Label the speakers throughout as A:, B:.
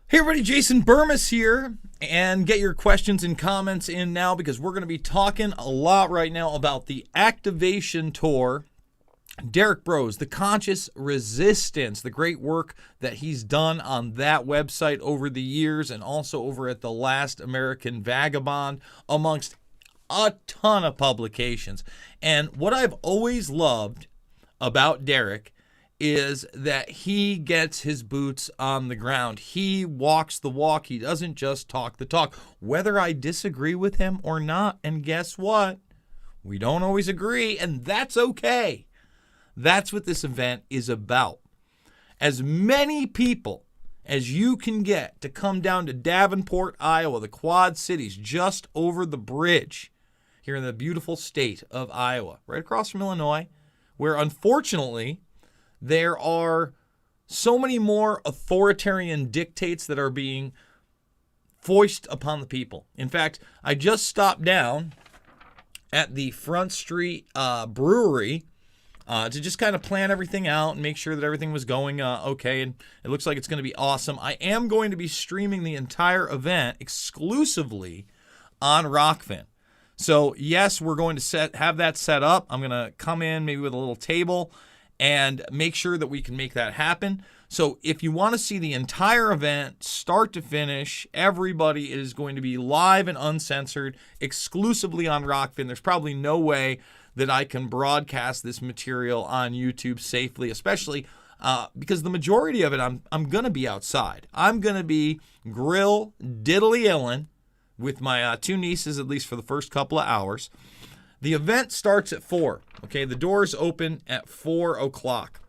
A: Hey everybody, Jason Burmis here, and get your questions and comments in now because we're going to be talking a lot right now about the activation tour. Derek Bros, the Conscious Resistance, the great work that he's done on that website over the years and also over at The Last American Vagabond, amongst a ton of publications. And what I've always loved about Derek is that he gets his boots on the ground. He walks the walk. He doesn't just talk the talk, whether I disagree with him or not. And guess what? We don't always agree, and that's okay. That's what this event is about. As many people as you can get to come down to Davenport, Iowa, the Quad Cities, just over the bridge here in the beautiful state of Iowa, right across from Illinois, where unfortunately there are so many more authoritarian dictates that are being foisted upon the people. In fact, I just stopped down at the Front Street Brewery to just kind of plan everything out and make sure that everything was going okay, and it looks like it's going to be awesome. I am going to be streaming the entire event exclusively on Rockfin. So yes, we're going to have that set up. I'm going to come in maybe with a little table and make sure that we can make that happen. So if you want to see the entire event, start to finish, everybody is going to be live and uncensored, exclusively on Rockfin. There's probably no way that I can broadcast this material on YouTube safely, especially because the majority of it, I'm going to be outside. I'm going to be grill diddly-illin' with my two nieces, at least for the first couple of hours. The event starts at 4. Okay, the doors open at 4 o'clock.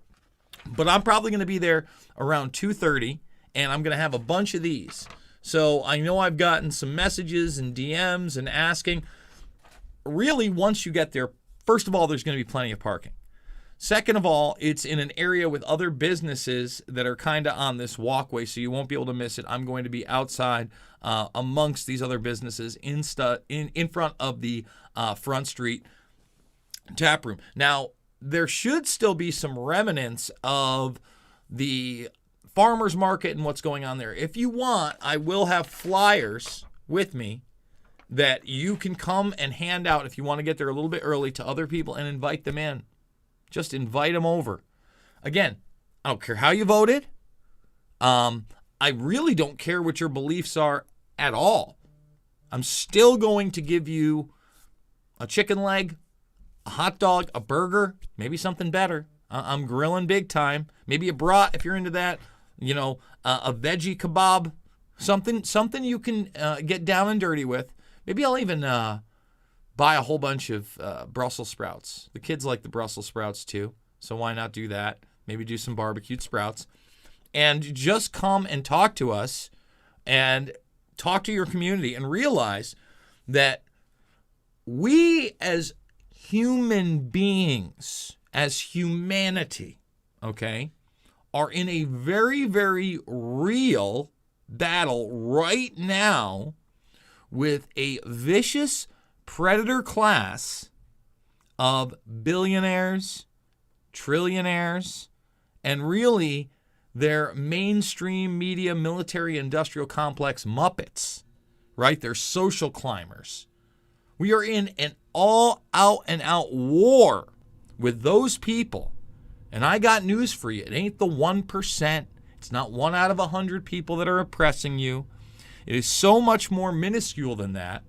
A: But I'm probably going to be there around 2:30, and I'm going to have a bunch of these. So I know I've gotten some messages and DMs and asking. Really, once you get there, first of all, there's going to be plenty of parking. Second of all, it's in an area with other businesses that are kind of on this walkway, so you won't be able to miss it. I'm going to be outside amongst these other businesses in front of the Front Street tap room. Now, there should still be some remnants of the farmers market and what's going on there. If you want, I will have flyers with me that you can come and hand out if you want to get there a little bit early to other people and invite them in. Just invite them over. Again, I don't care how you voted. I really don't care what your beliefs are at all. I'm still going to give you a chicken leg, a hot dog, a burger, maybe something better. I'm grilling big time. Maybe a brat if you're into that. A veggie kebab, something you can get down and dirty with. Maybe I'll even buy a whole bunch of Brussels sprouts. The kids like the Brussels sprouts too, so why not do that? Maybe do some barbecued sprouts. And just come and talk to us and talk to your community and realize that we as human beings, as humanity, okay, are in a very, very real battle right now with a vicious predator class of billionaires, trillionaires, and really their mainstream media, military, industrial complex Muppets, right? They're social climbers. We are in an all-out and out war with those people. And I got news for you. It ain't the 1%. It's not 1 out of 100 people that are oppressing you. It is so much more minuscule than that.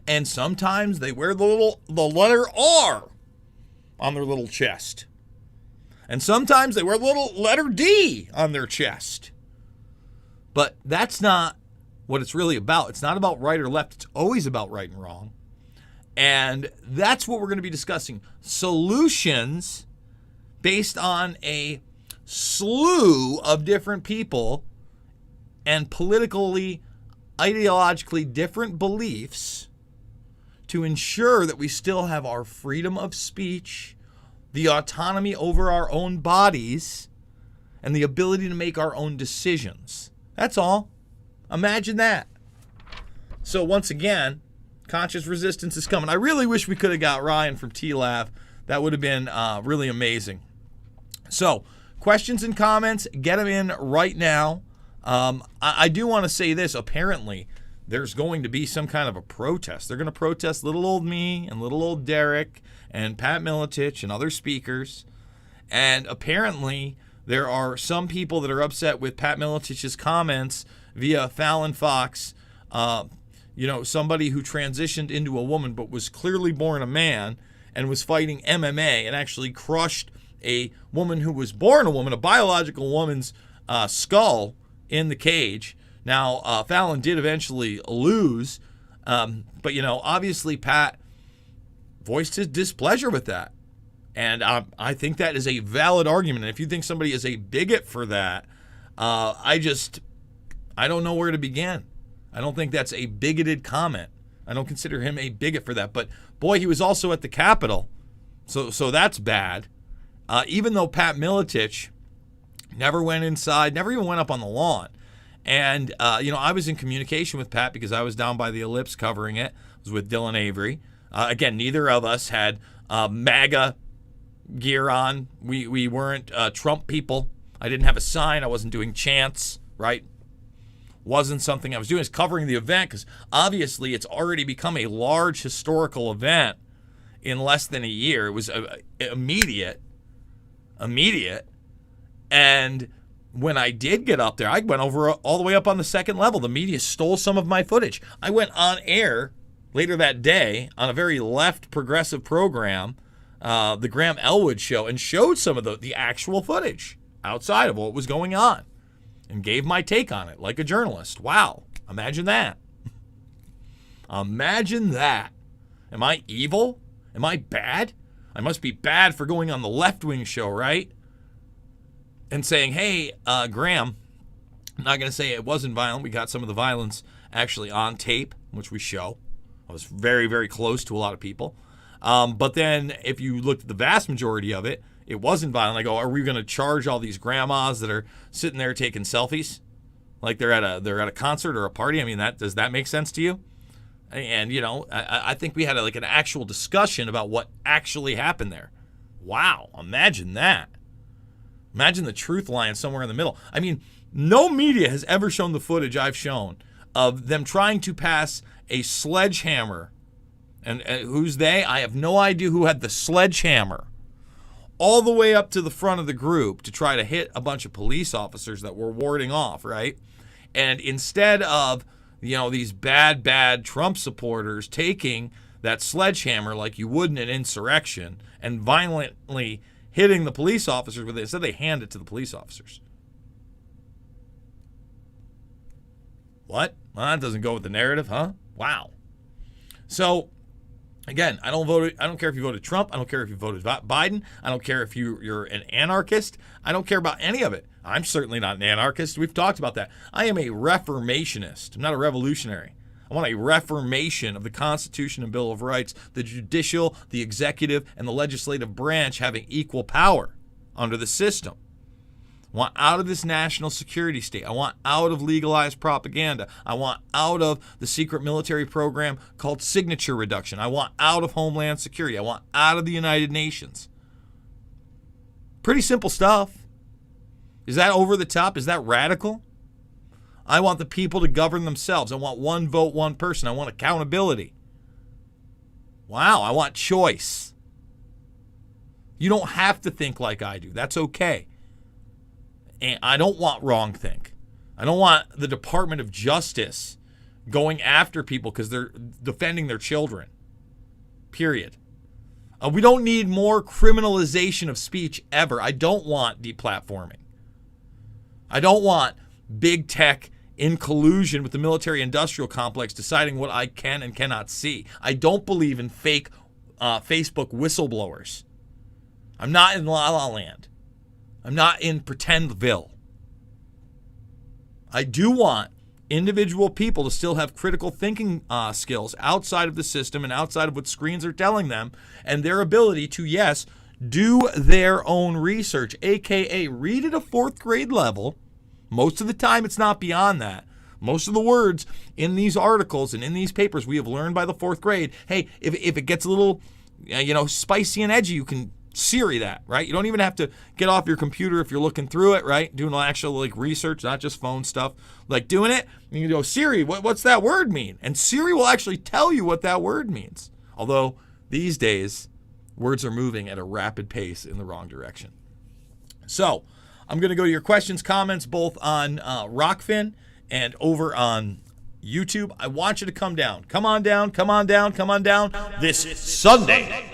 A: And sometimes they wear the letter R on their little chest. And sometimes they wear the little letter D on their chest. But that's not what it's really about. It's not about right or left. It's always about right and wrong. And that's what we're going to be discussing. Solutions based on a slew of different people and politically, ideologically different beliefs to ensure that we still have our freedom of speech, the autonomy over our own bodies, and the ability to make our own decisions. That's all. Imagine that. So once again, conscious resistance is coming. I really wish we could have got Ryan from TLAV. That would have been really amazing. So questions and comments, get them in right now. I do want to say this. Apparently, there's going to be some kind of a protest. They're going to protest little old me and little old Derek and Pat Miletich and other speakers. And apparently, there are some people that are upset with Pat Miletich's comments via Fallon Fox. Somebody who transitioned into a woman but was clearly born a man and was fighting MMA and actually crushed a woman who was born a woman, a biological woman's skull in the cage. Now, Fallon did eventually lose, but, obviously Pat voiced his displeasure with that. And I think that is a valid argument. And if you think somebody is a bigot for that, I don't know where to begin. I don't think that's a bigoted comment. I don't consider him a bigot for that. But, boy, he was also at the Capitol, so that's bad. Even though Pat Miletich never went inside, never even went up on the lawn. And, I was in communication with Pat because I was down by the Ellipse covering it. I was with Dylan Avery. Again, neither of us had MAGA gear on. We weren't Trump people. I didn't have a sign. I wasn't doing chants, right? Wasn't something I was doing. I was covering the event because obviously it's already become a large historical event in less than a year. It was immediate. And when I did get up there, I went over all the way up on the second level. The media stole some of my footage. I went on air later that day on a very left progressive program, the Graham Elwood Show, and showed some of the actual footage outside of what was going on and gave my take on it like a journalist. Wow. Imagine that. Imagine that. Am I evil? Am I bad? I must be bad for going on the left-wing show, right? And saying, hey, Graham, I'm not going to say it wasn't violent. We got some of the violence actually on tape, which we show. I was very, very close to a lot of people. But then if you looked at the vast majority of it, it wasn't violent. I go, are we going to charge all these grandmas that are sitting there taking selfies like they're at a concert or a party? I mean, does that make sense to you? And, I think we had an actual discussion about what actually happened there. Wow, imagine that. Imagine the truth lying somewhere in the middle. I mean, no media has ever shown the footage I've shown of them trying to pass a sledgehammer. And who's they? I have no idea who had the sledgehammer all the way up to the front of the group to try to hit a bunch of police officers that were warding off, right? And instead of, these bad Trump supporters taking that sledgehammer like you would in an insurrection and violently hitting the police officers with it, instead they hand it to the police officers. What? Well, that doesn't go with the narrative, huh? Wow. So, again, I don't care if you voted Trump. I don't care if you voted Biden. I don't care if you're an anarchist. I don't care about any of it. I'm certainly not an anarchist. We've talked about that. I am a reformationist. I'm not a revolutionary. I want a reformation of the Constitution and Bill of Rights, the judicial, the executive, and the legislative branch having equal power under the system. I want out of this national security state. I want out of legalized propaganda. I want out of the secret military program called signature reduction. I want out of Homeland Security. I want out of the United Nations. Pretty simple stuff. Is that over the top? Is that radical? I want the people to govern themselves. I want one vote, one person. I want accountability. Wow, I want choice. You don't have to think like I do. That's okay. And I don't want wrongthink. I don't want the Department of Justice going after people because they're defending their children. Period. We don't need more criminalization of speech ever. I don't want deplatforming. I don't want big tech in collusion with the military-industrial complex deciding what I can and cannot see. I don't believe in fake Facebook whistleblowers. I'm not in La La Land. I'm not in Pretendville. I do want individual people to still have critical thinking skills outside of the system and outside of what screens are telling them, and their ability to, yes, do their own research, a.k.a. read at a fourth grade level. Most of the time, it's not beyond that. Most of the words in these articles and in these papers we have learned by the fourth grade. Hey, if it gets a little, spicy and edgy, you can Siri that, right? You don't even have to get off your computer if you're looking through it, right? Doing actual like research, not just phone stuff. Like doing it, you can go, Siri, what's that word mean? And Siri will actually tell you what that word means. Although these days, words are moving at a rapid pace in the wrong direction. So I'm going to go to your questions, comments, both on Rockfin and over on YouTube. I want you to come down. Come on down, come on down, come on down. This Sunday,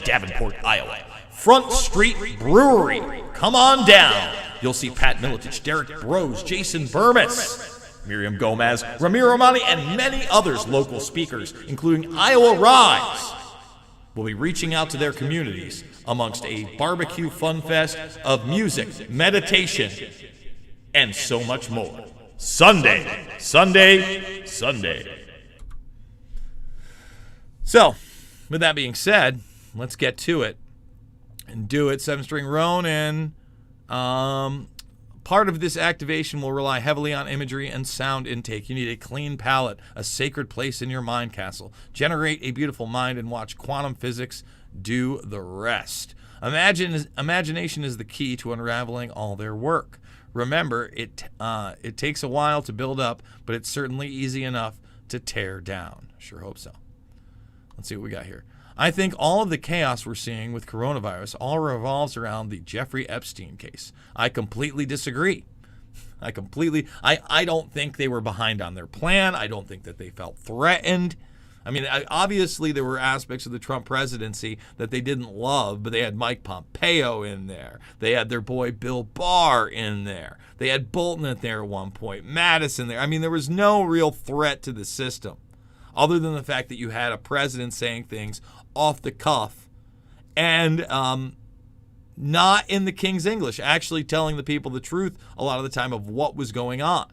A: Davenport, Iowa. Front Street Brewery. Come on down. You'll see Pat Miletich, Derek Bros, Jason Burmis, Miriam Gomez, Ramiro Romani, and many others local speakers, including Iowa Rise, will be reaching out to their communities amongst a barbecue fun fest of music, meditation, and so much more. Sunday. So, with that being said, let's get to it and do it. 7-string Roan, and part of this activation will rely heavily on imagery and sound intake. You need a clean palette, a sacred place in your mind castle. Generate a beautiful mind and watch quantum physics do the rest. Imagination is the key to unraveling all their work. Remember, it takes a while to build up, but it's certainly easy enough to tear down. Sure hope so. Let's see what we got here. I think all of the chaos we're seeing with coronavirus all revolves around the Jeffrey Epstein case. I completely disagree. I don't think they were behind on their plan. I don't think that they felt threatened. I mean, obviously there were aspects of the Trump presidency that they didn't love, but they had Mike Pompeo in there. They had their boy Bill Barr in there. They had Bolton in there at one point, Madison there. I mean, there was no real threat to the system other than the fact that you had a president saying things off the cuff and not in the King's English, actually telling the people the truth a lot of the time of what was going on.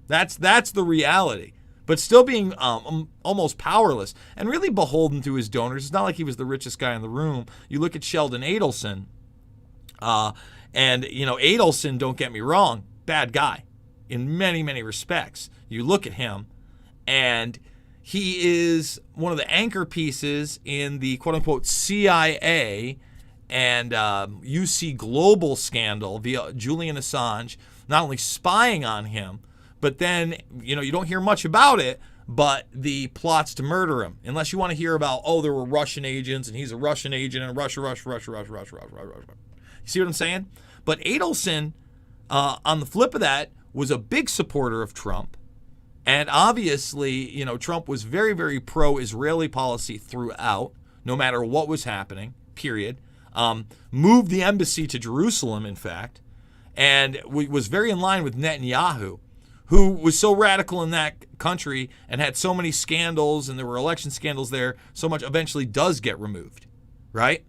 A: That's the reality. But still being almost powerless and really beholden to his donors. It's not like he was the richest guy in the room. You look at Sheldon Adelson, and, Adelson, don't get me wrong, bad guy in many, many respects. You look at him, and he is one of the anchor pieces in the quote-unquote CIA and UC Global scandal via Julian Assange, not only spying on him, but then, you don't hear much about it, but the plots to murder him. Unless you want to hear about, there were Russian agents, and he's a Russian agent, and Russia. You see what I'm saying? But Adelson, on the flip of that, was a big supporter of Trump. And obviously, Trump was very, very pro-Israeli policy throughout, no matter what was happening, period. Moved the embassy to Jerusalem, in fact, and was very in line with Netanyahu, who was so radical in that country and had so many scandals, and there were election scandals there, so much eventually does get removed, right?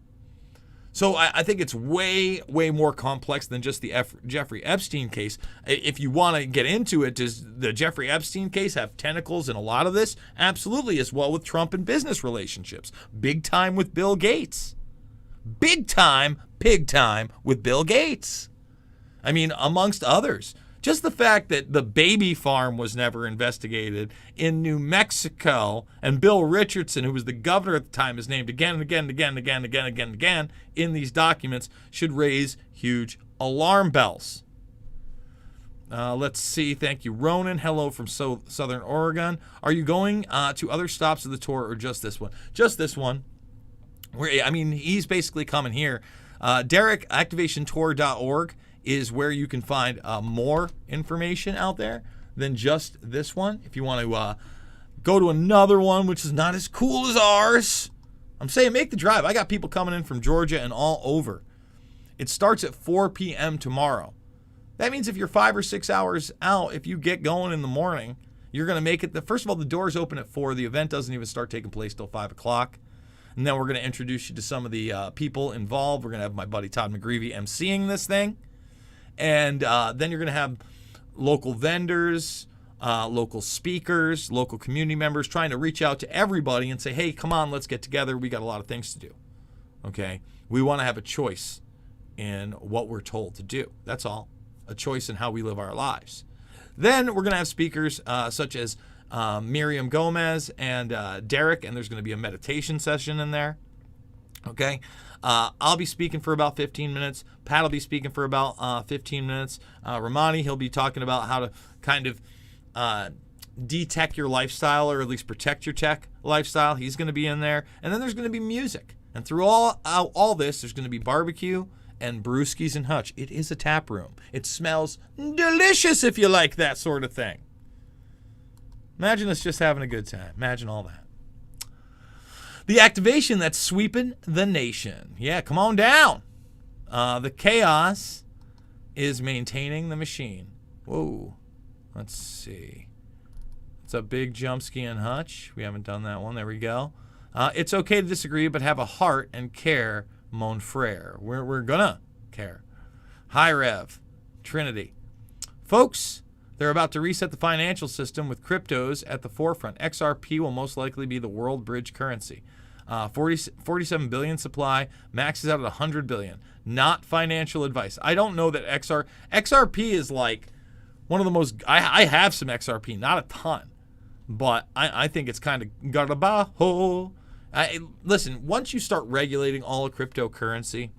A: So I think it's way, way more complex than just the Jeffrey Epstein case. If you want to get into it, does the Jeffrey Epstein case have tentacles in a lot of this? Absolutely, as well with Trump and business relationships. Big time with Bill Gates. Big time, pig time with Bill Gates. I mean, amongst others. Just the fact that the baby farm was never investigated in New Mexico, and Bill Richardson, who was the governor at the time, is named again and again in these documents, should raise huge alarm bells. Let's see. Thank you, Ronan. Hello from Southern Oregon. Are you going to other stops of the tour or just this one? Just this one. He's basically coming here. Derek, activationtour.org. is where you can find more information out there than just this one. If you want to go to another one, which is not as cool as ours, I'm saying make the drive. I got people coming in from Georgia and all over. It starts at 4 p.m. tomorrow. That means if you're 5 or 6 hours out, if you get going in the morning, you're going to make it. First of all, the doors open at 4. The event doesn't even start taking place till 5 o'clock. And then we're going to introduce you to some of the people involved. We're going to have my buddy Todd McGreevy emceeing this thing. And then you're going to have local vendors, local speakers, local community members trying to reach out to everybody and say, hey, come on, let's get together. We got a lot of things to do. Okay? We want to have a choice in what we're told to do. That's all. A choice in how we live our lives. Then we're going to have speakers such as Miriam Gomez and Derek, and there's going to be a meditation session in there. Okay, I'll be speaking for about 15 minutes. Pat will be speaking for about 15 minutes. Ramani, he'll be talking about how to kind of detech your lifestyle, or at least protect your tech lifestyle. He's going to be in there. And then there's going to be music. And through all this, there's going to be barbecue and brewskis and hutch. It is a tap room. It smells delicious if you like that sort of thing. Imagine us just having a good time. Imagine all that. The activation that's sweeping the nation. Yeah, come on down. The chaos is maintaining the machine. Whoa. Let's see. It's a big jump ski and hutch. We haven't done that one. There we go. It's okay to disagree, but have a heart and care, mon frere. We're gonna care. High Rev. Trinity. Folks, they're about to reset the financial system with cryptos at the forefront. XRP will most likely be the world bridge currency. 47 billion supply, maxes out at 100 billion. Not financial advice. I don't know that XRP is like one of the most, I have some XRP, not a ton, but I think it's kind of garabajo. Listen, once you start regulating all of cryptocurrency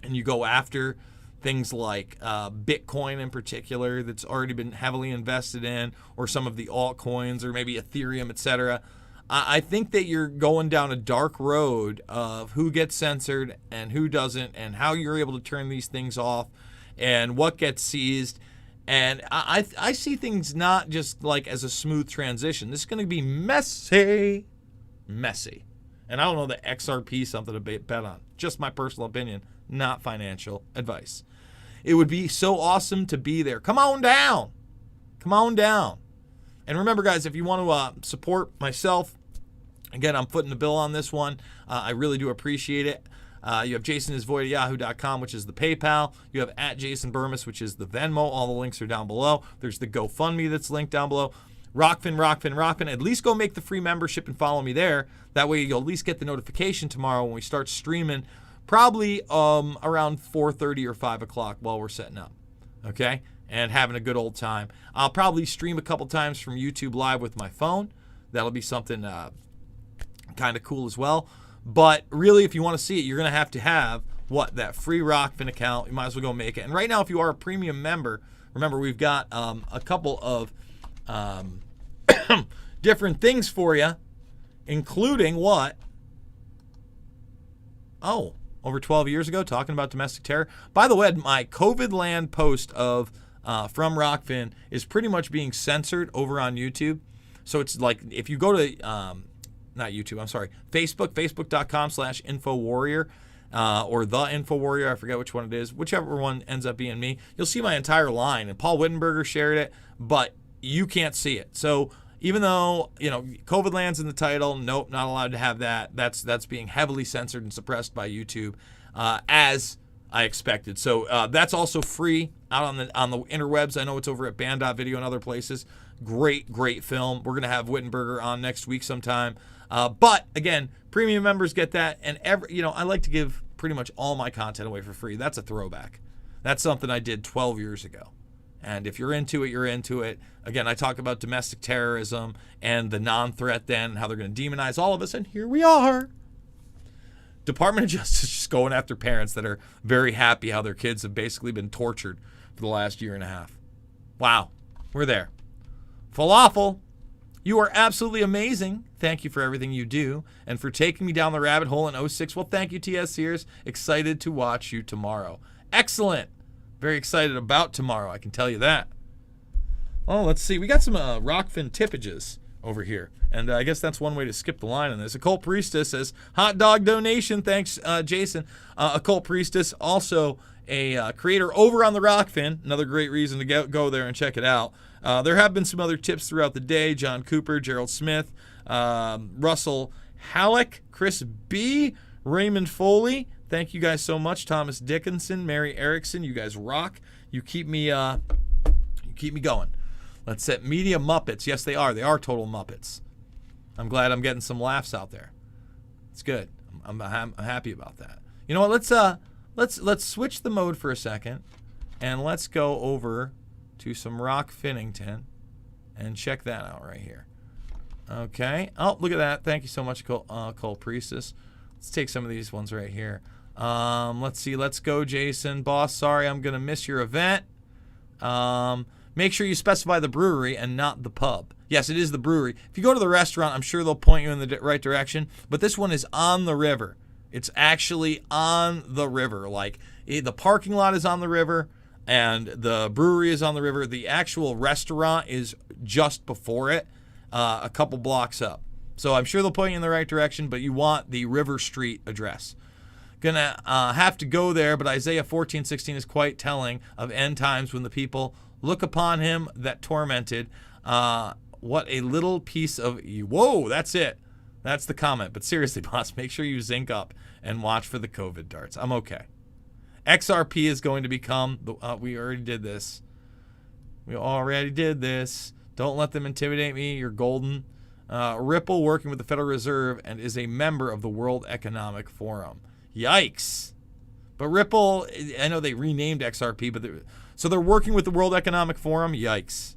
A: and you go after things like Bitcoin in particular that's already been heavily invested in, or some of the altcoins, or maybe Ethereum, etc., I think that you're going down a dark road of who gets censored and who doesn't, and how you're able to turn these things off and what gets seized. And I see things not just like as a smooth transition. This is going to be messy. And I don't know that XRP is something to bet on. Just my personal opinion, not financial advice. It would be so awesome to be there. Come on down. And remember, guys, if you want to support myself, again, I'm footing the bill on this one. I really do appreciate it. You have jasonizvoid@yahoo.com, which is the PayPal. You have @JasonBurmis, which is the Venmo. All the links are down below. There's the GoFundMe that's linked down below. Rockfin. At least go make the free membership and follow me there. That way you'll at least get the notification tomorrow when we start streaming, probably around 4:30 or 5 o'clock while we're setting up. Okay? And having a good old time. I'll probably stream a couple times from YouTube Live with my phone. That'll be something kind of cool as well. But really, if you want to see it, you're going to have that free Rockfin account. You might as well go make it. And right now, if you are a premium member, remember, we've got a couple of different things for you, including what? Oh, over 12 years ago, talking about domestic terror. By the way, my COVID land post of from Rockfin is pretty much being censored over on YouTube. So it's like, if you go to not YouTube, I'm sorry, facebook.com/InfoWarrior, or the InfoWarrior, I forget which one it is, whichever one ends up being me, you'll see my entire line. And Paul Wittenberger shared it, but you can't see it. So even though, COVID land's in the title, nope, not allowed to have that. That's being heavily censored and suppressed by YouTube, as I expected. So that's also free out on the interwebs. I know it's over at Band.video and other places. Great film. We're gonna have Wittenberger on next week sometime. But again, premium members get that, and I like to give pretty much all my content away for free. That's a throwback. That's something I did 12 years ago. And if you're into it, you're into it. Again, I talk about domestic terrorism and the non-threat then, how they're going to demonize all of us, and here we are. Department of Justice just going after parents that are very happy how their kids have basically been tortured for the last year and a half. Wow, we're there. Falafel, you are absolutely amazing. Thank you for everything you do and for taking me down the rabbit hole in 06. Well, thank you, T.S. Sears. Excited to watch you tomorrow. Excellent. Very excited about tomorrow, I can tell you that. Oh, let's see. We got some Rockfin tippages over here. And I guess that's one way to skip the line on this. Occult Priestess says, hot dog donation. Thanks, Jason. Occult Priestess, also a creator over on the Rockfin. Another great reason to go there and check it out. There have been some other tips throughout the day. John Cooper, Gerald Smith, Russell Halleck, Chris B., Raymond Foley. Thank you guys so much. Thomas Dickinson, Mary Erickson. You guys rock. You keep me going. Let's set Media Muppets. Yes, they are. They are total Muppets. I'm glad I'm getting some laughs out there. It's good. I'm happy about that. You know what? Let's switch the mode for a second, and let's go over to some Rock Finnington and check that out right here. Okay. Oh, look at that. Thank you so much, Cole Priestess. Let's take some of these ones right here. Let's see. Let's go, Jason. Boss, sorry, I'm going to miss your event. Make sure you specify the brewery and not the pub. Yes, it is the brewery. If you go to the restaurant, I'm sure they'll point you in the right direction. But this one is on the river. It's actually on the river. Like, the parking lot is on the river, and the brewery is on the river. The actual restaurant is just before it, a couple blocks up. So I'm sure they'll point you in the right direction, but you want the River Street address. Gonna have to go there, but Isaiah 14:16 is quite telling of end times when the people look upon him that tormented. What a little piece of you. Whoa, that's it. That's the comment. But seriously, boss, make sure you zinc up and watch for the COVID darts. I'm okay. XRP is going to become, we already did this. Don't let them intimidate me. You're golden. Ripple working with the Federal Reserve and is a member of the World Economic Forum. Yikes. But Ripple, I know they renamed XRP, but so they're working with the World Economic Forum. Yikes.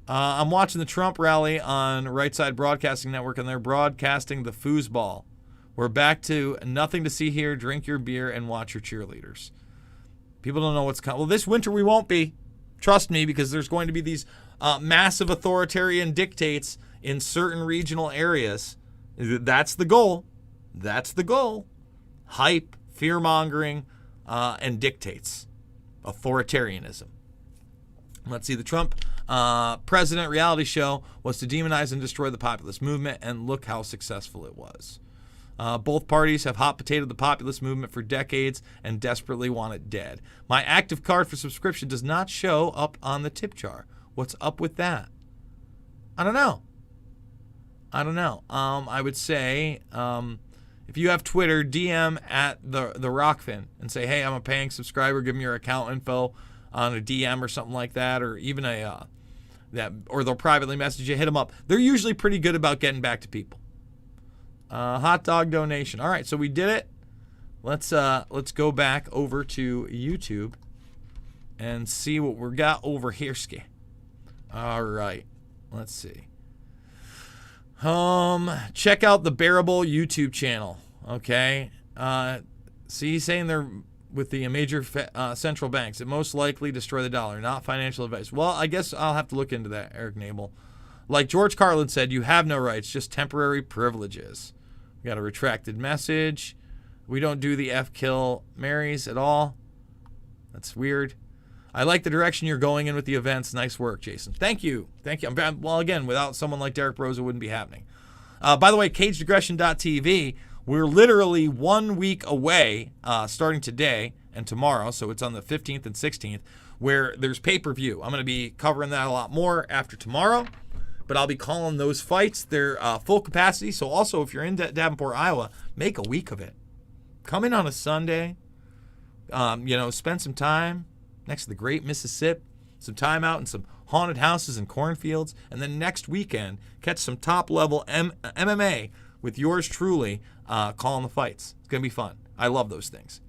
A: I'm watching the Trump rally on Right Side Broadcasting Network, and they're broadcasting the foosball. We're back to nothing to see here. Drink your beer and watch your cheerleaders. People don't know what's coming. Well, this winter we won't be. Trust me, because there's going to be these massive authoritarian dictates in certain regional areas. That's the goal. That's the goal. Hype, fear-mongering, and dictates. Authoritarianism. Let's see. The Trump president reality show was to demonize and destroy the populist movement, and look how successful it was. Both parties have hot potatoed the populist movement for decades and desperately want it dead. My active card for subscription does not show up on the tip jar. What's up with that? I don't know. I would say if you have Twitter, DM at the Rockfin and say, hey, I'm a paying subscriber. Give me your account info on a DM or something like that, or even or they'll privately message you. Hit them up. They're usually pretty good about getting back to people. Hot dog donation. All right, so we did it. Let's go back over to YouTube and see what we got over here, ski. All right, let's see. Check out the Bearable YouTube channel. Okay. See, he's saying they're with the major central banks. It most likely destroy the dollar, not financial advice. Well, I guess I'll have to look into that, Eric Nabel. Like George Carlin said, you have no rights, just temporary privileges. We got a retracted message. We don't do the F-kill Marys at all. That's weird. I like the direction you're going in with the events. Nice work, Jason. Thank you. Well, again, without someone like Derek Rose, it wouldn't be happening. By the way, CagedAggression.tv, we're literally 1 week away, starting today and tomorrow, so it's on the 15th and 16th, where there's pay-per-view. I'm going to be covering that a lot more after tomorrow, but I'll be calling those fights. They're full capacity, so also if you're in Davenport, Iowa, make a week of it. Come in on a Sunday, spend some time next to the Great Mississippi, some time out in some haunted houses and cornfields, and then next weekend, catch some top-level MMA with yours truly calling the fights. It's going to be fun. I love those things.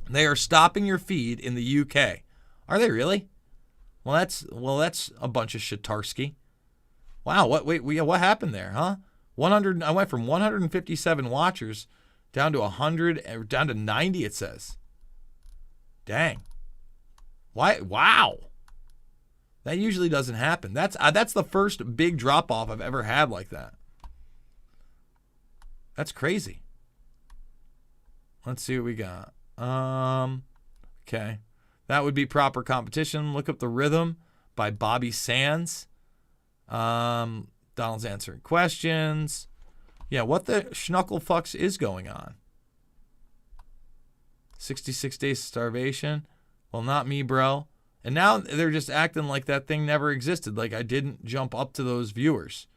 A: They are stopping your feed in the UK. Are they really? Well, that's a bunch of Shatarsky. Wow, what happened there, huh? 100. I went from 157 watchers down to 100, down to 90. It says. Dang. Why? Wow. That usually doesn't happen. That's the first big drop off I've ever had like that. That's crazy. Let's see what we got. Okay. That would be Proper Competition. Look up The Rhythm by Bobby Sands. Donald's answering questions. Yeah, what the schnucklefucks is going on? 66 days of starvation. Well, not me, bro. And now they're just acting like that thing never existed. Like I didn't jump up to those viewers.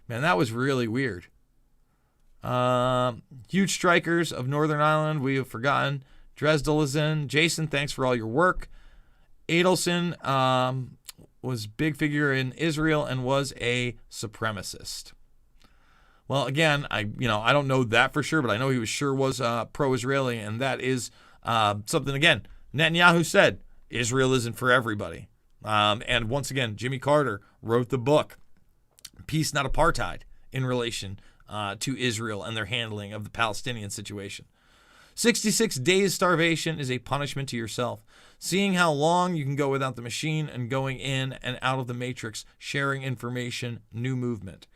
A: Man, that was really weird. Huge strikers of Northern Ireland. We have forgotten. Dresdel is in. Jason, thanks for all your work. Adelson was big figure in Israel and was a supremacist. Well, again, I don't know that for sure, but I know he was pro-Israeli, and that is something, again, Netanyahu said, Israel isn't for everybody. And once again, Jimmy Carter wrote the book, Peace, Not Apartheid, in relation to Israel and their handling of the Palestinian situation. 66 days starvation is a punishment to yourself. Seeing how long you can go without the machine and going in and out of the matrix, sharing information, new movement.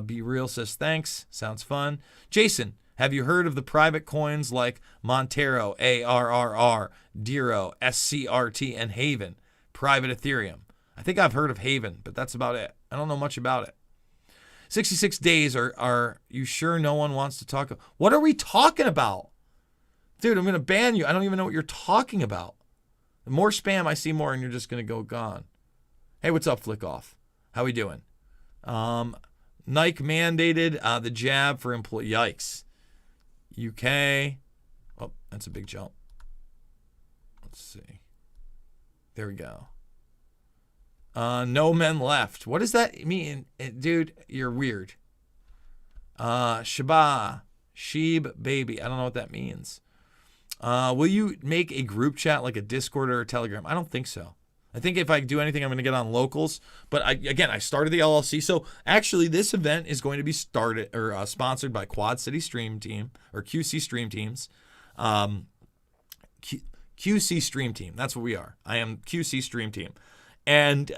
A: Be Real says, thanks. Sounds fun. Jason, have you heard of the private coins like Monero, ARRR, Dero, SCRT, and Haven? Private Ethereum. I think I've heard of Haven, but that's about it. I don't know much about it. 66 days, are you sure no one wants to talk? What are we talking about? Dude, I'm going to ban you. I don't even know what you're talking about. The more spam I see more, and you're just going to go gone. Hey, what's up, Flick Off? How we doing? Nike mandated the jab for employee. Yikes. UK. Oh, that's a big jump. Let's see. There we go. No men left. What does that mean? Dude, you're weird. Sheeb baby. I don't know what that means. Will you make a group chat like a Discord or a Telegram? I don't think so. I think if I do anything, I'm going to get on locals. But I started the LLC. So actually, this event is going to be sponsored by Quad City Stream Team or QC Stream Teams. QC Stream Team. That's what we are. I am QC Stream Team. And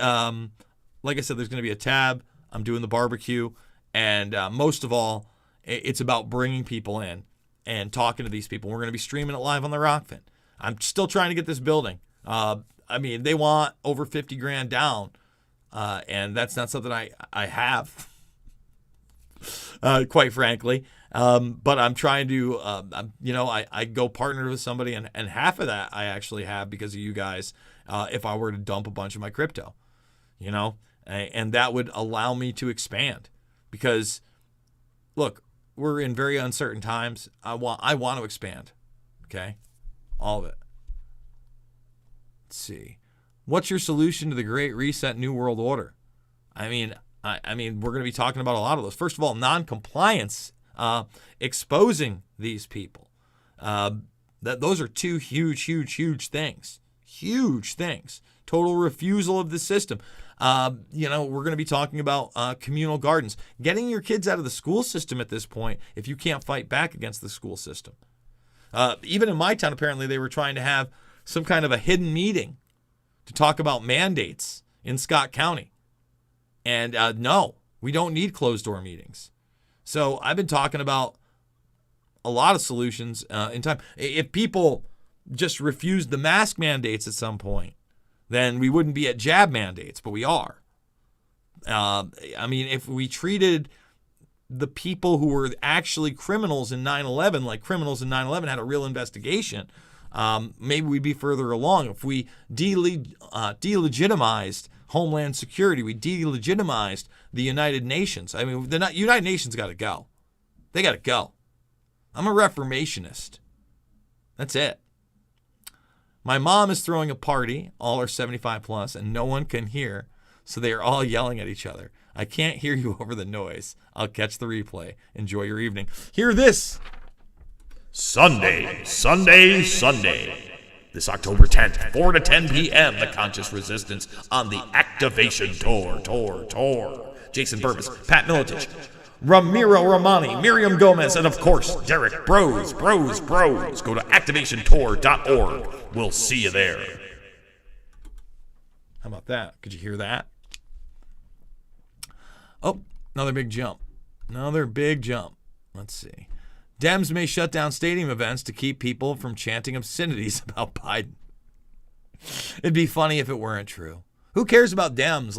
A: like I said, there's going to be a tab. I'm doing the barbecue. And most of all, it's about bringing people in and talking to these people. We're going to be streaming it live on the Rockfin. I'm still trying to get this building. They want over 50 grand down. And that's not something I have, quite frankly. But I'm trying to, I go partner with somebody, and half of that I actually have because of you guys. If I were to dump a bunch of my crypto, and that would allow me to expand, because look, we're in very uncertain times. I want to expand. Okay. All of it. Let's see. What's your solution to the Great Reset New World Order? I mean, we're going to be talking about a lot of those. First of all, non-compliance, exposing these people. Those are two huge things. Huge things. Total refusal of the system. We're going to be talking about communal gardens. Getting your kids out of the school system at this point if you can't fight back against the school system. Even in my town, apparently, they were trying to have some kind of a hidden meeting to talk about mandates in Scott County. And no, we don't need closed-door meetings. So I've been talking about a lot of solutions in time. If people just refused the mask mandates at some point, then we wouldn't be at jab mandates, but we are. If we treated the people who were actually criminals in 9/11 like criminals in 9/11 had a real investigation, maybe we'd be further along. If we delegitimized Homeland Security, we delegitimized the United Nations. The United Nations got to go. They got to go. I'm a reformationist. That's it. My mom is throwing a party, all are 75 plus, and no one can hear, so they are all yelling at each other. I can't hear you over the noise. I'll catch the replay. Enjoy your evening. Hear this.
B: Sunday. This October 10th, 4 to 10 p.m., The Conscious Resistance on the Activation Tour. Jason Burvis, Pat Militich, Ramiro Romani, Miriam Gomez, and of course, Derek Bros. Go to activationtour.org. We'll see you there.
A: How about that? Could you hear that? Oh, another big jump. Let's see. Dems may shut down stadium events to keep people from chanting obscenities about Biden. It'd be funny if it weren't true. Who cares about Dems?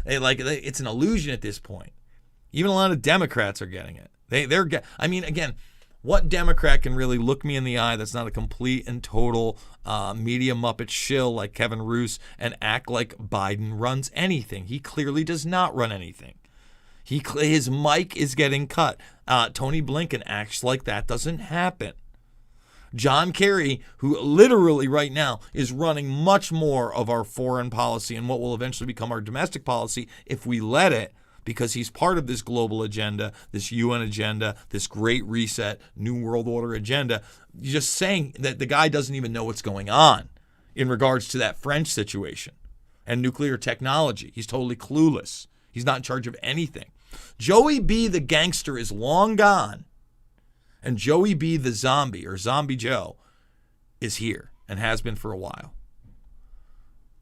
A: It's an illusion at this point. Even a lot of Democrats are getting it. Again, what Democrat can really look me in the eye that's not a complete and total media Muppet shill like Kevin Roose and act like Biden runs anything? He clearly does not run anything. His mic is getting cut. Tony Blinken acts like that doesn't happen. John Kerry, who literally right now is running much more of our foreign policy and what will eventually become our domestic policy if we let it, because he's part of this global agenda, this UN agenda, this Great Reset, New World Order agenda. You're just saying that the guy doesn't even know what's going on in regards to that French situation and nuclear technology. He's totally clueless. He's not in charge of anything. Joey B the gangster is long gone, and Joey B the zombie, or Zombie Joe, is here and has been for a while.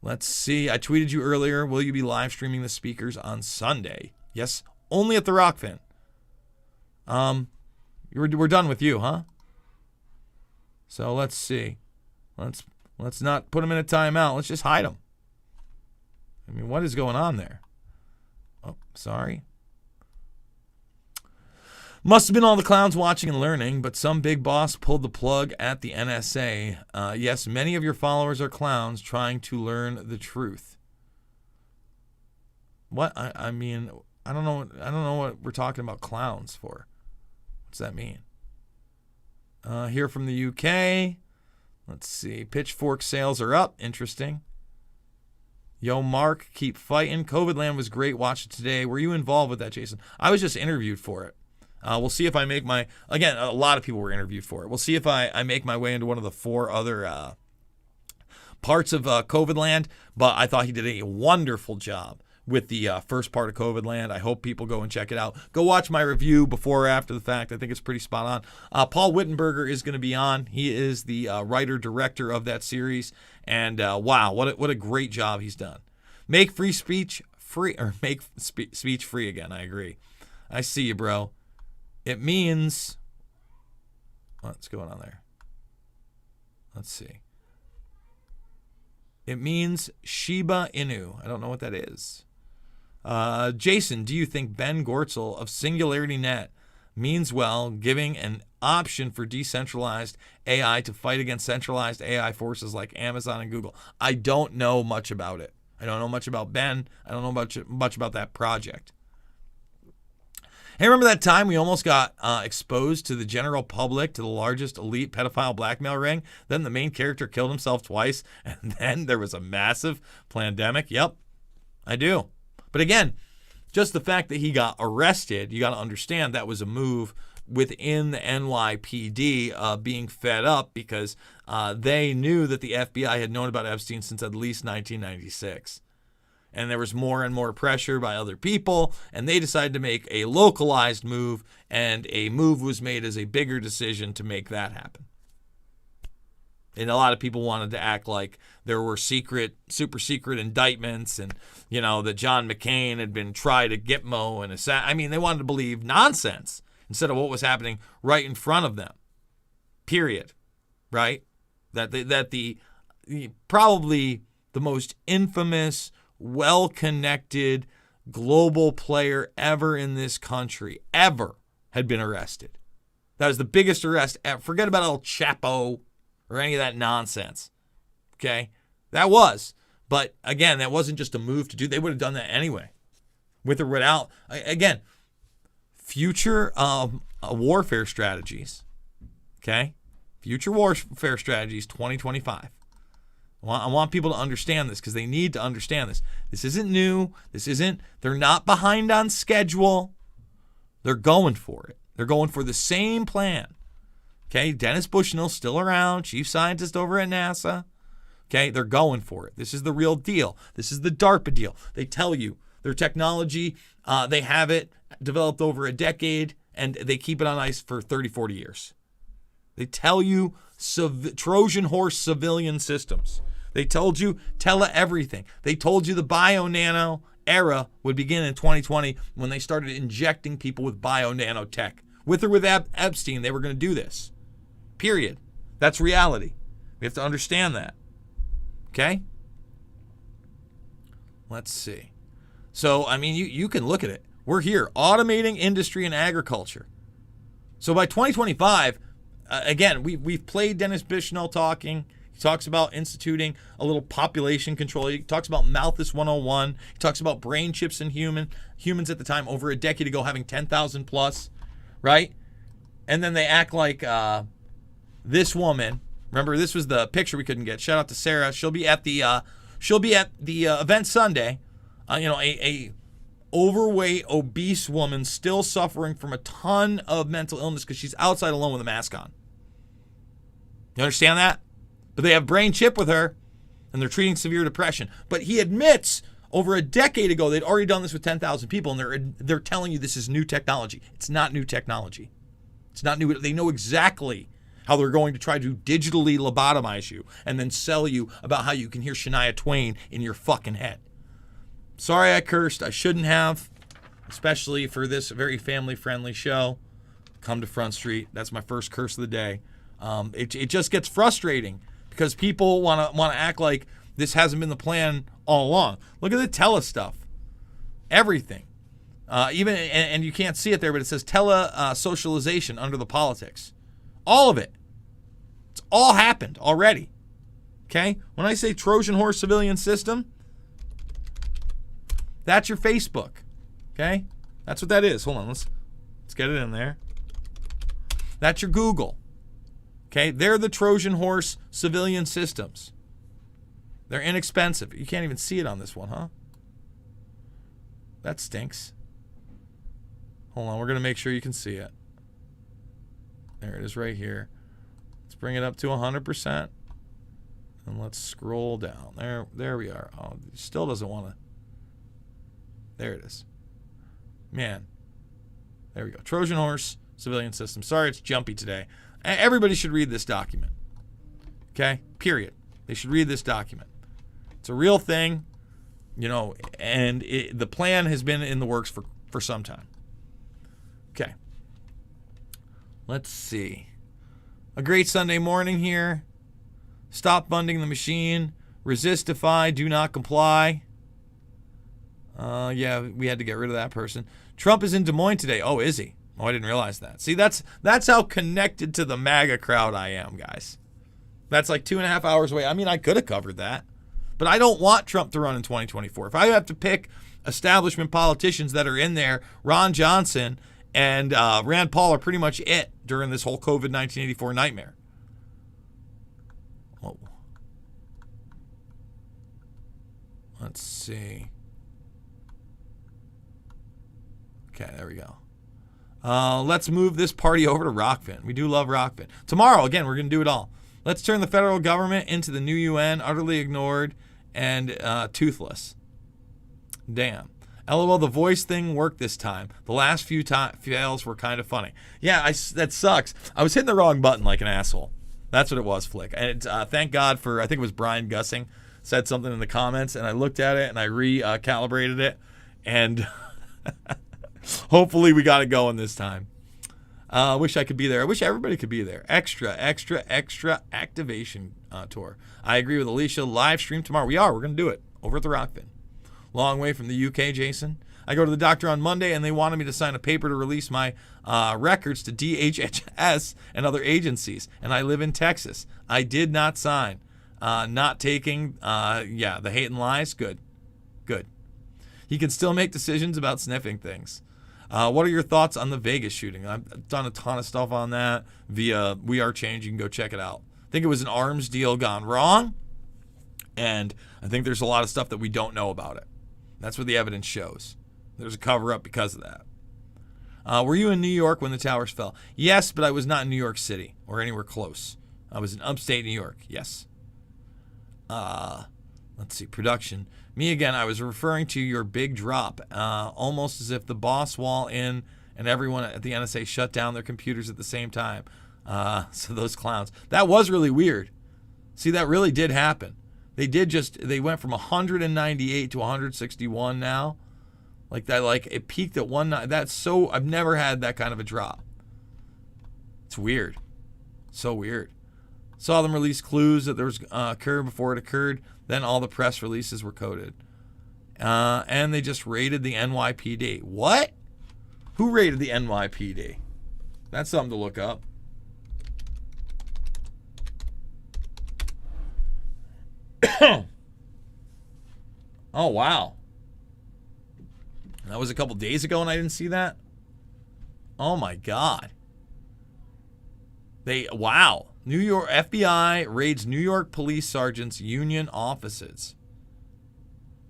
A: Let's see. I tweeted you earlier. Will you be live streaming the speakers on Sunday? Yes, only at the Rockfin. We're done with you, huh? So let's see. Let's not put them in a timeout. Let's just hide them. I mean, what is going on there? Oh, sorry. Must have been all the clowns watching and learning, but some big boss pulled the plug at the NSA. Yes, many of your followers are clowns trying to learn the truth. What? I mean, I don't know what we're talking about clowns for. What's that mean? Here from the UK. Let's see. Pitchfork sales are up. Interesting. Yo, Mark, keep fighting. COVID Land was great. Watch it today. Were you involved with that, Jason? I was just interviewed for it. We'll see if I make my... Again, a lot of people were interviewed for it. We'll see if I make my way into one of the 4 other parts of COVID Land. But I thought he did a wonderful job with the first part of COVID Land. I hope people go and check it out. Go watch my review before or after the fact. I think it's pretty spot on. Paul Wittenberger is going to be on. He is the writer-director of that series. And wow, what a great job he's done. Make free speech free, or make speech free again. I agree. I see you, bro. It means, what's going on there? Let's see. It means Shiba Inu. I don't know what that is. Jason, do you think Ben Gortzel of Singularity Net means well, giving an option for decentralized AI to fight against centralized AI forces like Amazon and Google? I don't know much about it. I don't know much about Ben. I don't know much about that project. Hey, remember that time we almost got exposed to the general public, to the largest elite pedophile blackmail ring? Then the main character killed himself twice, and then there was a massive pandemic? Yep, I do. But again, just the fact that he got arrested, you got to understand that was a move within the NYPD being fed up because they knew that the FBI had known about Epstein since at least 1996. And there was more and more pressure by other people, and they decided to make a localized move, and a move was made as a bigger decision to make that happen. And a lot of people wanted to act like there were super secret indictments, and, you know, that John McCain had been tried at Gitmo and I mean, they wanted to believe nonsense instead of what was happening right in front of them. Period. Right? That the probably the most infamous, well-connected global player ever in this country, ever, had been arrested. That was the biggest arrest ever. Forget about El Chapo or any of that nonsense. Okay? That was. But again, that wasn't just a move to do. They would have done that anyway. With or without. Again, future warfare strategies. Okay? Future warfare strategies 2025. I want people to understand this because they need to understand this. This isn't new. They're not behind on schedule. They're going for it. They're going for the same plan. Okay, Dennis Bushnell's still around, chief scientist over at NASA. Okay, they're going for it. This is the real deal. This is the DARPA deal. They tell you their technology, they have it developed over a decade, and they keep it on ice for 30, 40 years. They tell you Trojan horse civilian systems. They told you everything. They told you the bio-nano era would begin in 2020 when they started injecting people with bio-nanotech. With or without Epstein, they were going to do this. Period. That's reality. We have to understand that. Okay? Let's see. So, I mean, you can look at it. We're here, automating industry and agriculture. So by 2025, again, we've played Dennis Bushnell talking. He talks about instituting a little population control. He talks about Malthus 101. He talks about brain chips in humans at the time over a decade ago having 10,000 plus, right? And then they act like this woman. Remember, this was the picture we couldn't get. Shout out to Sarah. She'll be at the event Sunday. A overweight, obese woman still suffering from a ton of mental illness because she's outside alone with a mask on. You understand that? But they have brain chip with her, and they're treating severe depression. But he admits, Over a decade ago, they'd already done this with 10,000 people, and they're telling you this is new technology. It's not new technology. It's not new. They know exactly how they're going to try to digitally lobotomize you and then sell you about how you can hear Shania Twain in your fucking head. Sorry I cursed. I shouldn't have, especially for this very family-friendly show. Come to Front Street. That's my first curse of the day. It just gets frustrating because people want to act like this hasn't been the plan all along. Look at the tele stuff. Everything. And you can't see it there, but it says tele-socialization under the politics. All of it. It's all happened already. Okay? When I say Trojan horse civilian system, that's your Facebook. Okay? That's what that is. Hold on. Let's get it in there. That's your Google. Okay? They're the Trojan horse civilian systems. They're inexpensive. You can't even see it on this one, huh? That stinks. Hold on. We're going to make sure you can see it. There it is right here. Let's bring it up to 100%. And let's scroll down. There we are. Oh, it still doesn't want to. There it is. Man. There we go. Trojan horse civilian system. Sorry it's jumpy today. Everybody should read this document. Okay? Period. They should read this document. It's a real thing, and the plan has been in the works for some time. Okay. Let's see. A great Sunday morning here. Stop funding the machine. Resist, defy, do not comply. Yeah, we had to get rid of that person. Trump is in Des Moines today. Oh, is he? Oh, I didn't realize that. See, that's how connected to the MAGA crowd I am, guys. That's like 2.5 hours away. I mean, I could have covered that. But I don't want Trump to run in 2024. If I have to pick establishment politicians that are in there, Ron Johnson and Rand Paul are pretty much it during this whole COVID 1984 nightmare. Whoa. Let's see. Okay, there we go. Let's move this party over to Rockfin. We do love Rockfin. Tomorrow, again, we're going to do it all. Let's turn the federal government into the new UN, utterly ignored and toothless. Damn. LOL, the voice thing worked this time. The last few fails were kind of funny. Yeah, that sucks. I was hitting the wrong button like an asshole. That's what it was, Flick. And thank God for, I think it was Brian Gussing, said something in the comments, and I looked at it and I recalibrated it, and hopefully we got it going this time. I wish I could be there. I wish everybody could be there. Extra activation tour. I agree with Alicia. Live stream tomorrow. We're going to do it over at the Rockfin. Long way from the UK, Jason. I go to the doctor on Monday, and they wanted me to sign a paper to release my records to DHHS and other agencies, and I live in Texas. I did not sign. Not taking, the hate and lies. Good. He can still make decisions about sniffing things. What are your thoughts on the Vegas shooting? I've done a ton of stuff on that via We Are Change. You can go check it out. I think it was an arms deal gone wrong, and I think there's a lot of stuff that we don't know about it. That's what the evidence shows. There's a cover-up because of that. Were you in New York when the towers fell? Yes, but I was not in New York City or anywhere close. I was in upstate New York, yes. Let's see, production. Me again, I was referring to your big drop, almost as if the boss wall in and everyone at the NSA shut down their computers at the same time. So those clowns. That was really weird. See, that really did happen. They went from 198 to 161 now. Like that, like it peaked at 1. I've never had that kind of a drop. It's weird. So weird. Saw them release clues that there was occurred before it occurred. Then all the press releases were coded. And they just raided the NYPD. What? Who raided the NYPD? That's something to look up. Oh, wow. That was a couple days ago and I didn't see that? Oh, my God. Wow. New York FBI raids New York police sergeant's union offices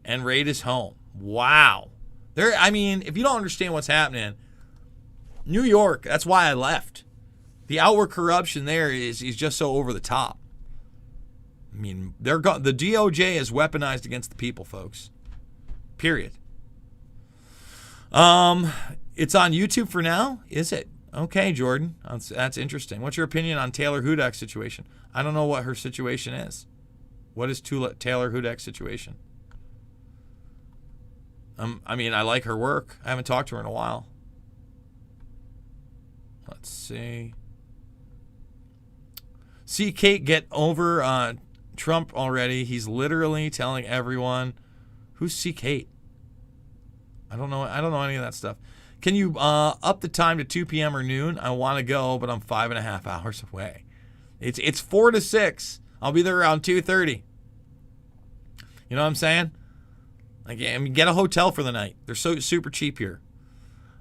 A: and raid his home. Wow. If you don't understand what's happening, New York, that's why I left. The outward corruption there is just so over the top. I mean, the DOJ is weaponized against the people, folks. Period. It's on YouTube for now, is it? Okay, Jordan. That's interesting. What's your opinion on Taylor Hudak's situation? I don't know what her situation is. What is Taylor Hudak's situation? I mean, I like her work. I haven't talked to her in a while. Let's see. See Kate get over Trump already. He's literally telling everyone. Who's C. Kate? I don't know any of that stuff. Can you up the time to 2 p.m. or noon? I want to go, but I'm 5.5 hours away. It's 4 to 6. I'll be there around 2:30. You know what I'm saying? Like, I mean, get a hotel for the night. They're so super cheap here.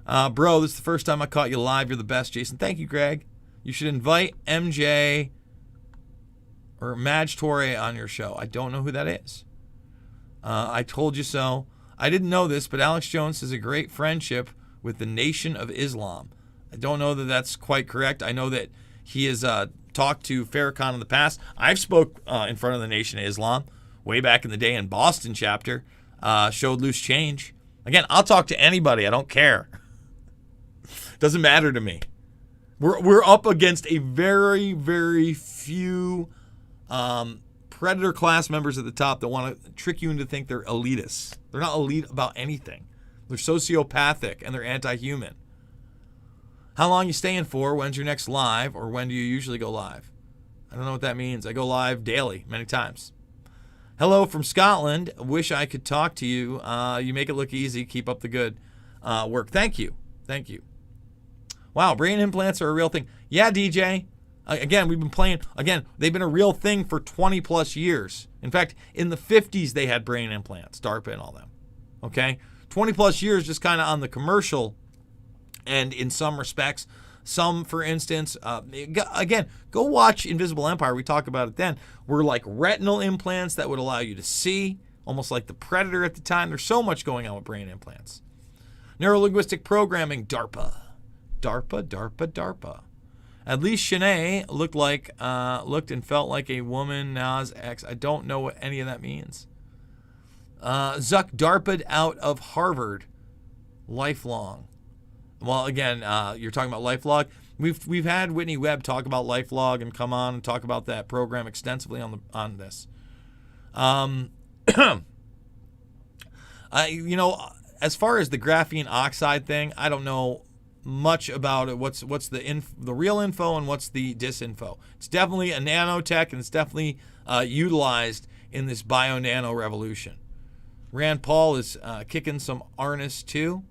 A: Bro, this is the first time I caught you live. You're the best, Jason. Thank you, Greg. You should invite MJ or Madge Torre on your show. I don't know who that is. I told you so. I didn't know this, but Alex Jones has a great friendship with the Nation of Islam. I don't know that that's quite correct. I know that he has talked to Farrakhan in the past. I've spoke in front of the Nation of Islam way back in the day in Boston chapter. Showed loose change. Again, I'll talk to anybody. I don't care. Doesn't matter to me. We're up against a very, very few predator class members at the top that want to trick you into think they're elitists. They're not elite about anything. They're sociopathic and they're anti-human. How long you staying for? When's your next live? Or when do you usually go live? I don't know what that means. I go live daily, many times. Hello from Scotland. Wish I could talk to you. You make it look easy. Keep up the good work. Thank you. Thank you. Wow, brain implants are a real thing. Yeah, DJ. Again, we've been playing. Again, they've been a real thing for 20 plus years. In fact, in the 50s, they had brain implants, DARPA and all them. Okay? 20 plus years just kind of on the commercial and in some respects. Some, for instance, again, go watch Invisible Empire. We talk about it then. Were like retinal implants that would allow you to see, almost like the Predator at the time. There's so much going on with brain implants. Neurolinguistic programming, DARPA. DARPA. At least Shanae looked and felt like a woman. Nas X. I don't know what any of that means. Zuck DARPA'd out of Harvard. Lifelong. Well, again, you're talking about LifeLog. We've had Whitney Webb talk about LifeLog and come on and talk about that program extensively on this. As far as the graphene oxide thing, I don't know much about it. What's the real info and what's the disinfo? It's definitely a nanotech and it's definitely utilized in this bio-nano revolution. Rand Paul is kicking some arnists too.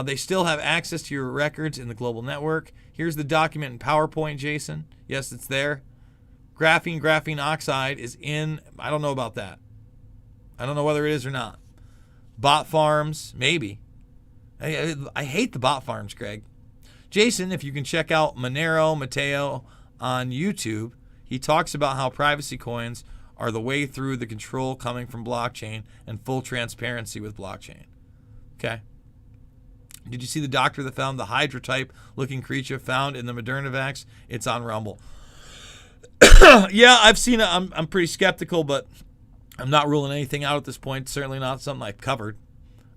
A: They still have access to your records in the global network. Here's the document in PowerPoint, Jason. Yes, it's there. Graphene oxide is in. I don't know about that. I don't know whether it is or not. Bot farms, maybe. I hate the bot farms, Greg. Jason, if you can check out Mateo on YouTube, he talks about how privacy coins are the way through the control coming from blockchain and full transparency with blockchain. Okay. Did you see the doctor that found the Hydra type looking creature found in the Moderna vax? It's on Rumble. Yeah, I've seen it. I'm pretty skeptical, but I'm not ruling anything out at this point. Certainly not something I've covered.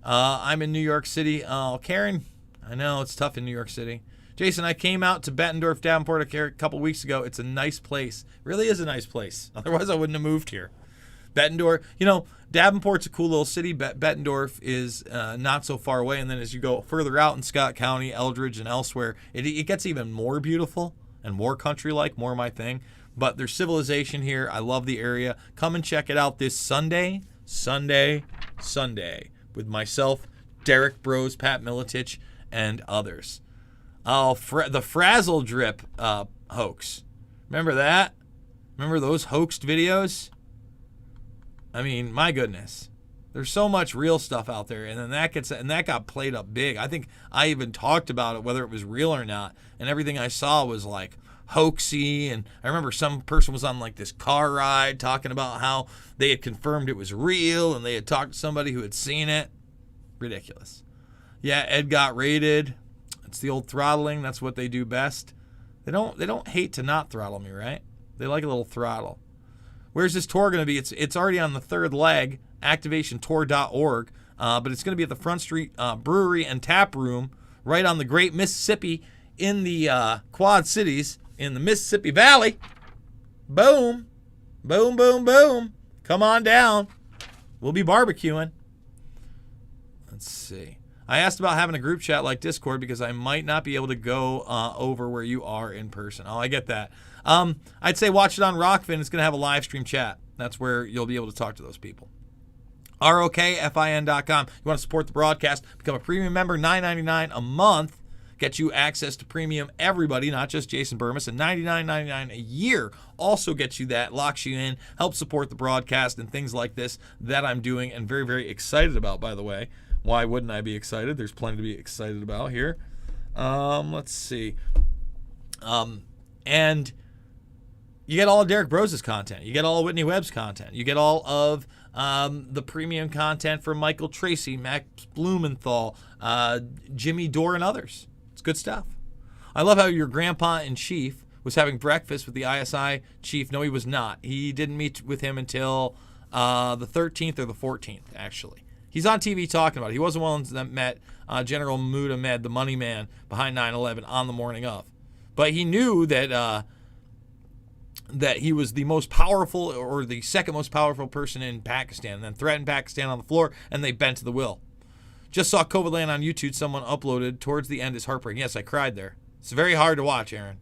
A: I'm in New York City. Oh, Karen, I know it's tough in New York City. Jason, I came out to Bettendorf, Davenport a couple weeks ago. It's a nice place. It really is a nice place. Otherwise, I wouldn't have moved here. Bettendorf, Davenport's a cool little city. Bettendorf is not so far away. And then as you go further out in Scott County, Eldridge, and elsewhere, it gets even more beautiful and more country-like, more my thing. But there's civilization here. I love the area. Come and check it out this Sunday. With myself, Derek Bros, Pat Militich, and others. Oh, the Frazzle Drip hoax. Remember that? Remember those hoaxed videos? I mean, my goodness. There's so much real stuff out there, and then that got played up big. I think I even talked about it, whether it was real or not, and everything I saw was like hoaxy. And I remember some person was on like this car ride talking about how they had confirmed it was real and they had talked to somebody who had seen it. Ridiculous. Yeah, Ed got raided. It's the old throttling. That's what they do best. They don't hate to not throttle me, right? They like a little throttle. Where's this tour going to be? It's already on the third leg. activationtour.org. But it's going to be at the Front Street Brewery and Tap Room right on the Great Mississippi in the Quad Cities in the Mississippi Valley. Boom. Boom, boom, boom. Come on down. We'll be barbecuing. Let's see. I asked about having a group chat like Discord because I might not be able to go over where you are in person. Oh, I get that. I'd say watch it on Rockfin. It's going to have a live stream chat. That's where you'll be able to talk to those people. ROKFIN.com. You want to support the broadcast, become a premium member, $9.99 a month. Get you access to premium everybody, not just Jason Burmis, and $99.99 a year also gets you that, locks you in, helps support the broadcast and things like this that I'm doing and very, very excited about, by the way. Why wouldn't I be excited? There's plenty to be excited about here. Let's see. And you get all of Derek Brose' content. You get all of Whitney Webb's content. You get all of the premium content from Michael Tracy, Max Blumenthal, Jimmy Dore, and others. It's good stuff. I love how your grandpa-in-chief was having breakfast with the ISI chief. No, he was not. He didn't meet with him until the 13th or the 14th, actually. He's on TV talking about it. He wasn't one that met General Mahmoud Ahmed, the money man behind 9/11, on the morning of. But he knew that that he was the most powerful or the second most powerful person in Pakistan, and then threatened Pakistan on the floor, and they bent to the will. Just saw COVID land on YouTube. Someone uploaded towards the end is heartbreaking. Yes, I cried there. It's very hard to watch, Aaron.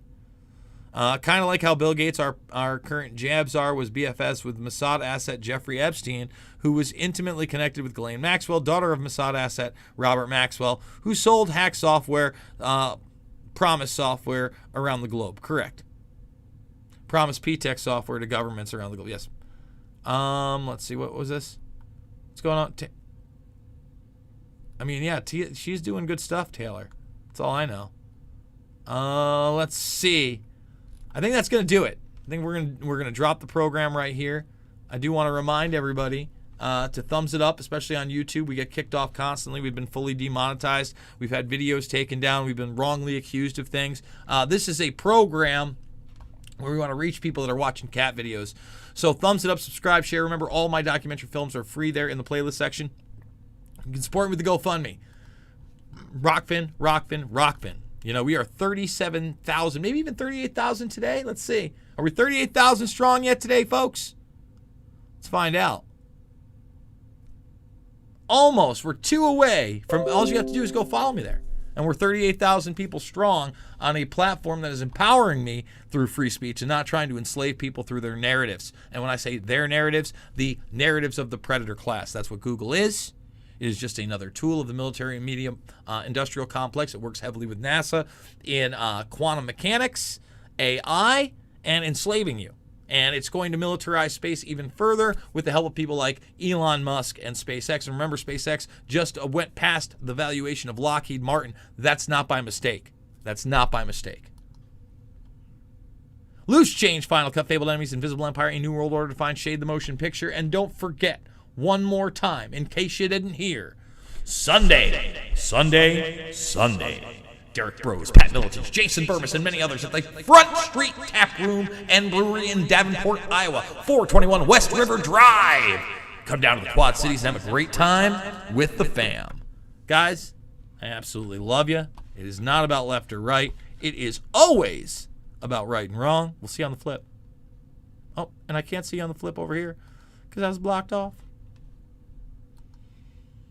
A: Kind of like how Bill Gates, our current Jabzar, was BFS with Mossad asset Jeffrey Epstein, who was intimately connected with Ghislaine Maxwell, daughter of Mossad asset Robert Maxwell, who sold hack software, Promise software around the globe. Correct. Promise PTech software to governments around the globe. Yes. Let's see. What was this? What's going on? She's doing good stuff, Taylor. That's all I know. Let's see. I think that's going to do it. I think we're gonna drop the program right here. I do want to remind everybody to thumbs it up, especially on YouTube. We get kicked off constantly. We've been fully demonetized. We've had videos taken down. We've been wrongly accused of things. This is a program where we want to reach people that are watching cat videos. So thumbs it up, subscribe, share. Remember, all my documentary films are free there in the playlist section. You can support me with the GoFundMe. Rockfin. You know, we are 37,000, maybe even 38,000 today. Let's see. Are we 38,000 strong yet today, folks? Let's find out. Almost. We're 2 away from, all you have to do is go follow me there. And we're 38,000 people strong on a platform that is empowering me through free speech and not trying to enslave people through their narratives. And when I say their narratives, the narratives of the predator class. That's what Google is. It is just another tool of the military and media industrial complex. It works heavily with NASA in quantum mechanics, AI, and enslaving you. And it's going to militarize space even further with the help of people like Elon Musk and SpaceX. And remember, SpaceX just went past the valuation of Lockheed Martin. That's not by mistake. That's not by mistake. Loose Change, Final Cut, Fabled Enemies, Invisible Empire, A New World Order to Find, Shade the Motion Picture. And don't forget, one more time, in case you didn't hear, Sunday. Derek Brose, Pat Miletich, Jason Burmis, and many others at the Front Street Tap Room and Brewery in Davenport, Iowa, 421 West River Drive. Come down to the Quad Cities and have a great time with the fam. Guys, I absolutely love you. It is not about left or right. It is always about right and wrong. We'll see you on the flip. Oh, and I can't see you on the flip over here because I was blocked off.